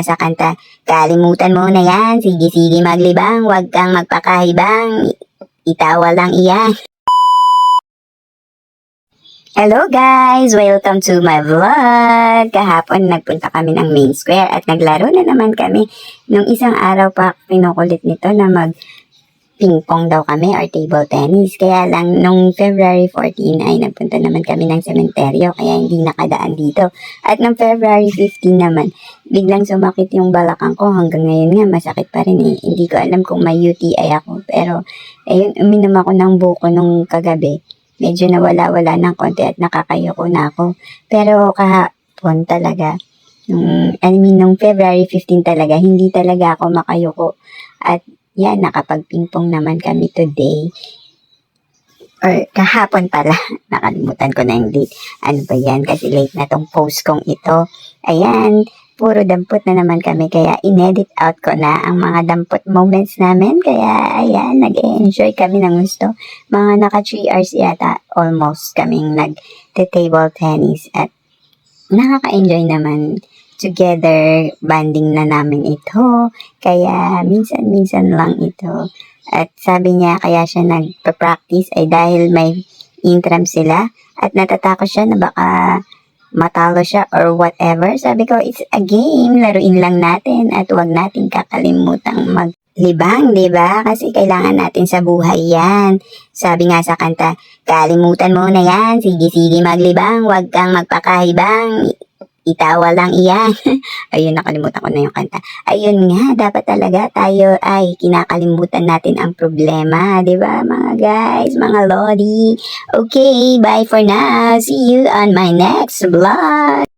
sa kanta, kalimutan mo na yan, sige maglibang, huwag kang magpakahibang, itawa lang iyan. Hello guys! Welcome to my vlog! Kahapon nagpunta kami ng main square at naglaro na naman kami. Nung isang araw pa pinukulit nito na mag ping-pong daw kami or table tennis. Kaya lang nung February 14 ay nagpunta naman kami ng sementeryo kaya hindi nakadaan dito. At nung February 15 naman, biglang sumakit yung balakang ko. Hanggang ngayon nga masakit pa rin eh. Hindi ko alam kung may UTI ako. Pero ayun, uminom ako ng buko nung kagabi. Medyo nawala-wala ng konti at nakakayoko na ako. Pero kahapon talaga, nung February 15 talaga, hindi talaga ako makayoko. At yan, nakapag-pingpong naman kami today. Or kahapon pala, nakalimutan ko na yung date. Ano ba yan? Kasi late na tong post kong ito. Ayan, puro dampot na naman kami. Kaya inedit out ko na ang mga dampot moments namin. Kaya ayan, nag-enjoy kami ng gusto. Mga naka 3 hours yata, almost kaming nag-table tennis. At nakaka-enjoy naman. Together, banding na namin ito. Kaya minsan-minsan lang ito. At sabi niya, kaya siya nagpa-practice ay dahil may intram sila. At natatakot siya na baka matalo siya or whatever. Sabi ko, it's a game. Laruin lang natin at huwag natin kakalimutang maglibang, diba? Kasi kailangan natin sa buhay yan. Sabi nga sa kanta, kalimutan mo na yan. Sige maglibang. Huwag kang magpakahibang. Itawa lang iyan. Ayun, nakalimutan ko na yung kanta. Ayun nga, dapat talaga tayo ay kinakalimutan natin ang problema. Diba mga guys, mga lodi? Okay, bye for now. See you on my next vlog.